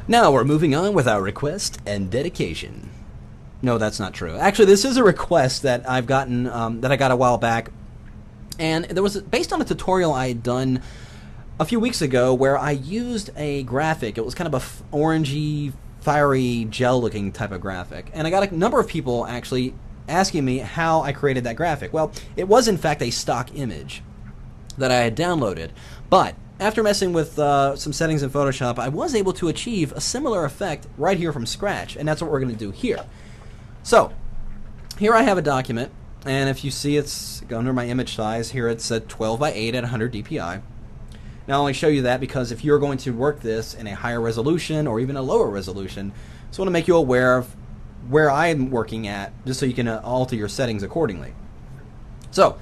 Now we're moving on with our request and dedication. No, that's not true. Actually, this is a request that I've gotten, that I got a while back, and there was based on a tutorial I had done a few weeks ago where I used a graphic. It was kind of a orangey, fiery, gel-looking type of graphic, and I got a number of people actually asking me how I created that graphic. Well, it was in fact a stock image that I had downloaded, but after messing with some settings in Photoshop, I was able to achieve a similar effect right here from scratch, and that's what we're going to do here. So, here I have a document, and if you see it's under my image size, here it's at 12 by 8 at 100 dpi. Now I only show you that because if you're going to work this in a higher resolution or even a lower resolution, I just want to make you aware of where I'm working at, just so you can alter your settings accordingly. So,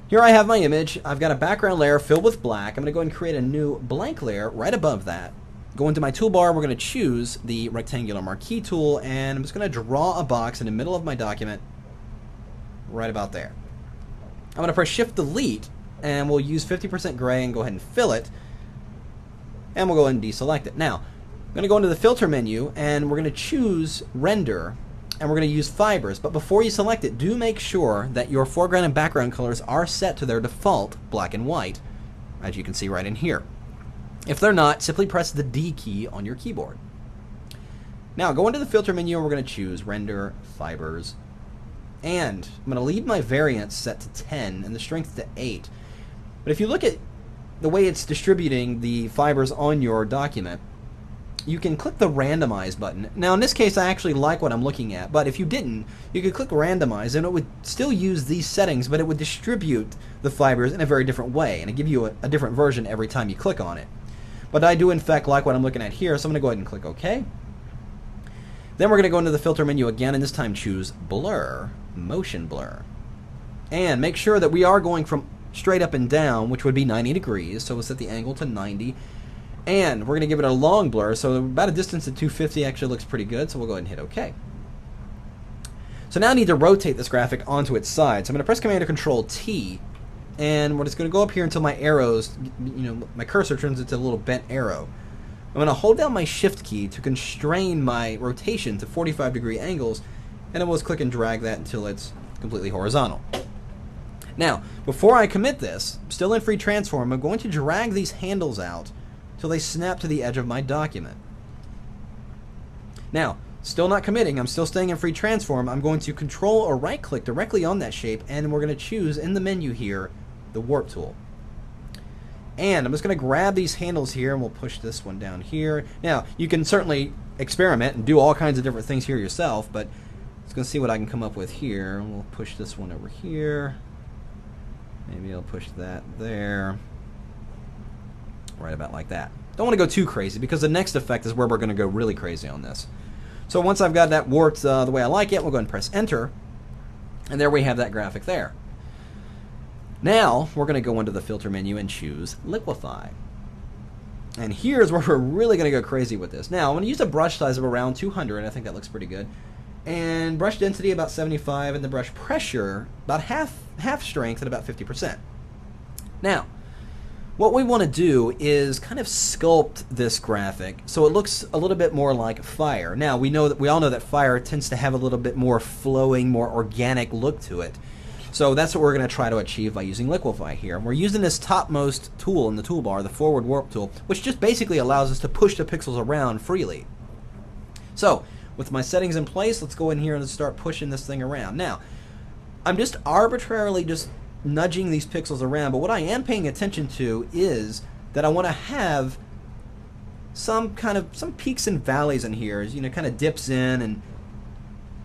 here I have my image. I've got a background layer filled with black. I'm going to go ahead and create a new blank layer right above that. Go into my toolbar, we're going to choose the rectangular marquee tool, and I'm just going to draw a box in the middle of my document right about there. I'm going to press Shift Delete, and we'll use 50% gray and go ahead and fill it, and we'll go ahead and deselect it. Now, I'm going to go into the filter menu, and we're going to choose render, and we're going to use fibers. But before you select it, do make sure that your foreground and background colors are set to their default black and white, as you can see right in here. If they're not, simply press the D key on your keyboard. Now go into the filter menu and we're going to choose render, fibers, and I'm going to leave my variance set to 10 and the strength to 8. But if you look at the way it's distributing the fibers on your document, you can click the randomize button. Now in this case I actually like what I'm looking at, but if you didn't, you could click randomize and it would still use these settings, but it would distribute the fibers in a very different way and it give you a different version every time you click on it. But I do in fact like what I'm looking at here, so I'm going to go ahead and click OK. Then we're going to go into the filter menu again and this time choose blur, motion blur. And make sure that we are going from straight up and down, which would be 90 degrees, so we'll set the angle to 90. And we're going to give it a long blur, so about a distance of 250 actually looks pretty good, so we'll go ahead and hit OK. So now I need to rotate this graphic onto its side, so I'm going to press Command or Control T, and we're just going to go up here until my arrows, my cursor turns into a little bent arrow. I'm going to hold down my Shift key to constrain my rotation to 45-degree angles, and then we'll just click and drag that until it's completely horizontal. Now, before I commit this, still in free transform, I'm going to drag these handles out till they snap to the edge of my document. Now, still not committing, I'm still staying in free transform. I'm going to control or right click directly on that shape, and we're going to choose in the menu here the warp tool. And I'm just going to grab these handles here and we'll push this one down here. Now, you can certainly experiment and do all kinds of different things here yourself, but let's go see what I can come up with here. We'll push this one over here. Maybe I'll push that there. Right about like that. Don't want to go too crazy because the next effect is where we're going to go really crazy on this. So once I've got that warped the way I like it, we'll go ahead and press Enter. And there we have that graphic there. Now, we're going to go into the filter menu and choose Liquify. And here's where we're really going to go crazy with this. Now, I'm going to use a brush size of around 200. I think that looks pretty good. And brush density about 75, and the brush pressure about half strength at about 50%. Now, what we want to do is kind of sculpt this graphic so it looks a little bit more like fire. Now, we all know that fire tends to have a little bit more flowing, more organic look to it. So that's what we're going to try to achieve by using Liquify here. And we're using this topmost tool in the toolbar, the forward warp tool, which just basically allows us to push the pixels around freely. So, with my settings in place, let's go in here and start pushing this thing around. Now, I'm just arbitrarily just nudging these pixels around, but what I am paying attention to is that I want to have some peaks and valleys in here, as kind of dips in and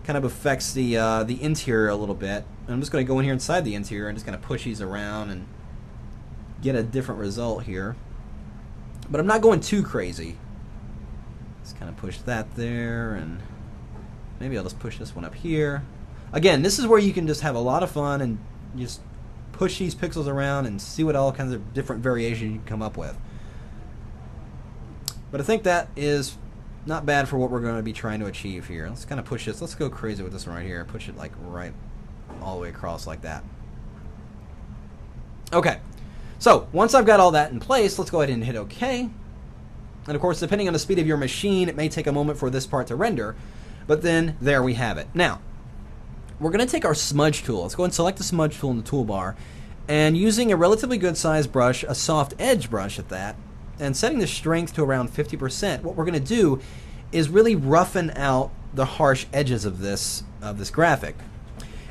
kind of affects the interior a little bit. And I'm just going to go in here inside the interior and just kind of push these around and get a different result here. But I'm not going too crazy. Just kind of push that there, and maybe I'll just push this one up here. Again, this is where you can just have a lot of fun and just push these pixels around and see what all kinds of different variations you can come up with. But I think that is not bad for what we're going to be trying to achieve here. Let's kind of push this. Let's go crazy with this one right here. Push it like right all the way across like that. Okay. So, once I've got all that in place, let's go ahead and hit OK. And of course, depending on the speed of your machine, it may take a moment for this part to render. But then, there we have it. Now, we're going to take our smudge tool. Let's go and select the smudge tool in the toolbar. And using a relatively good sized brush, a soft edge brush at that, and setting the strength to around 50%, what we're going to do is really roughen out the harsh edges of this graphic.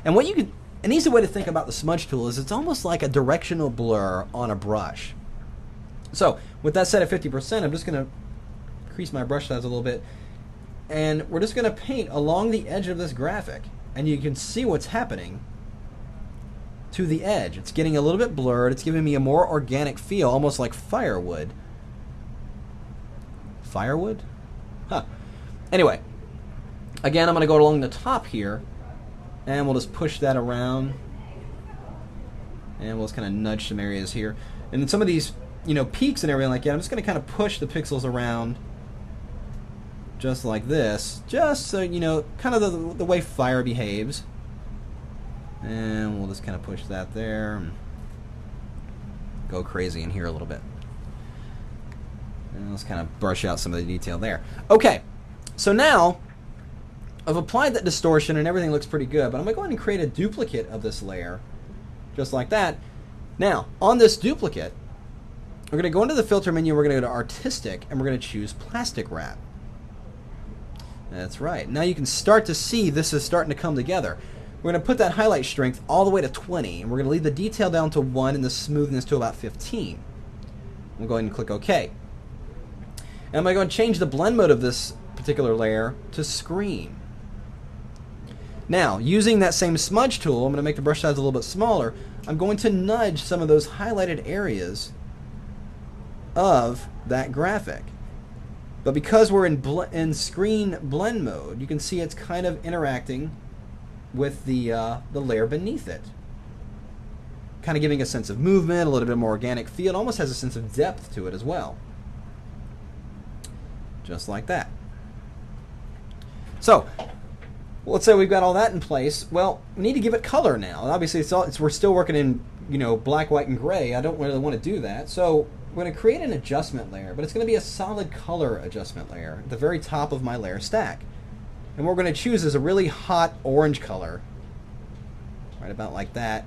And what you could, an easy way to think about the smudge tool is it's almost like a directional blur on a brush. So with that set at 50%, I'm just going to increase my brush size a little bit, and we're just going to paint along the edge of this graphic, and you can see what's happening to the edge. It's getting a little bit blurred. It's giving me a more organic feel, almost like firewood. Firewood? Huh. Anyway, again, I'm going to go along the top here, and we'll just push that around, and we'll just kind of nudge some areas here. And then some of these, you know, peaks and everything like that, I'm just going to kind of push the pixels around just like this, just so you know, kind of the way fire behaves. And we'll just kind of push that there and go crazy in here a little bit. And let's kind of brush out some of the detail there. Okay, so now I've applied that distortion and everything looks pretty good, but I'm going to go ahead and create a duplicate of this layer, just like that. Now, on this duplicate, we're going to go into the filter menu, we're going to go to Artistic, and we're going to choose Plastic Wrap. That's right. Now you can start to see this is starting to come together. We're going to put that highlight strength all the way to 20, and we're going to leave the detail down to 1 and the smoothness to about 15. We'll go ahead and click OK. And I'm going to go and change the blend mode of this particular layer to Screen. Now, using that same smudge tool, I'm going to make the brush size a little bit smaller. I'm going to nudge some of those highlighted areas of that graphic. But because we're in screen blend mode, you can see it's kind of interacting with the layer beneath it. Kind of giving a sense of movement, a little bit more organic feel. It almost has a sense of depth to it as well. Just like that. So, let's say we've got all that in place. Well, we need to give it color now. Obviously, we're still working in, you know, black, white, and gray. I don't really want to do that. So we're going to create an adjustment layer, but it's going to be a solid color adjustment layer at the very top of my layer stack. And what we're going to choose is a really hot orange color, right about like that,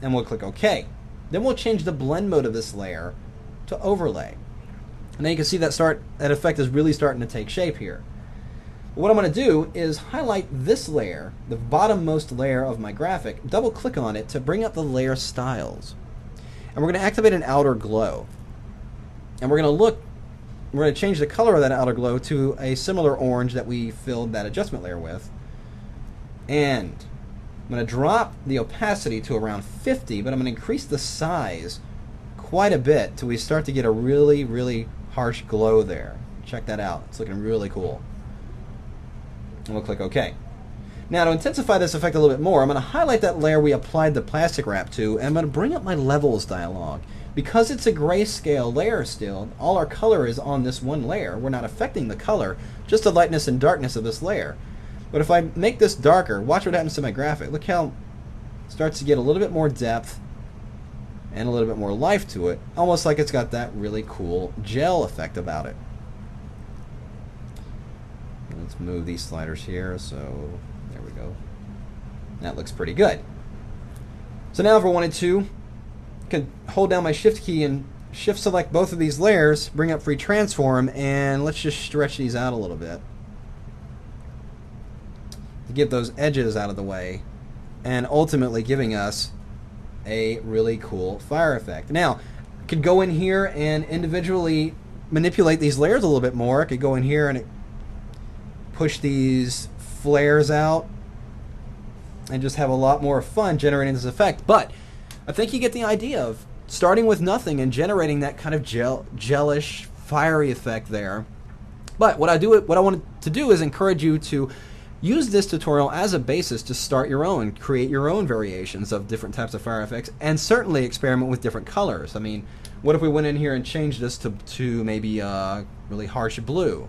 and we'll click OK. Then we'll change the blend mode of this layer to overlay. And now you can see that effect is really starting to take shape here. What I'm going to do is highlight this layer, the bottommost layer of my graphic, double click on it to bring up the layer styles. And we're going to activate an outer glow. And we're going to change the color of that outer glow to a similar orange that we filled that adjustment layer with. And I'm going to drop the opacity to around 50, but I'm going to increase the size quite a bit till we start to get a really, really harsh glow there. Check that out. It's looking really cool. And we'll click OK. Now to intensify this effect a little bit more, I'm going to highlight that layer we applied the plastic wrap to, and I'm going to bring up my levels dialog. Because it's a grayscale layer still, all our color is on this one layer. We're not affecting the color, just the lightness and darkness of this layer. But if I make this darker, watch what happens to my graphic. Look how it starts to get a little bit more depth and a little bit more life to it, almost like it's got that really cool gel effect about it. Let's move these sliders here, so there we go. That looks pretty good. So now if I wanted to, I can hold down my shift key and shift select both of these layers, bring up free transform, and let's just stretch these out a little bit to get those edges out of the way, and ultimately giving us a really cool fire effect. Now, I could go in here and individually manipulate these layers a little bit more. I could go in here and push these flares out and just have a lot more fun generating this effect. But I think you get the idea of starting with nothing and generating that kind of gelish, fiery effect there. But what I wanted to do is encourage you to use this tutorial as a basis to start your own, create your own variations of different types of fire effects, and certainly experiment with different colors. I mean, what if we went in here and changed this to maybe really harsh blue?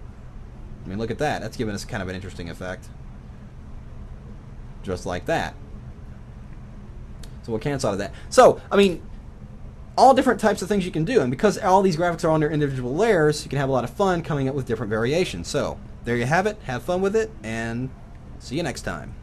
I mean, look at that. That's giving us kind of an interesting effect. Just like that. So we'll cancel out of that. So, I mean, all different types of things you can do. And because all these graphics are on their individual layers, you can have a lot of fun coming up with different variations. So there you have it. Have fun with it, and see you next time.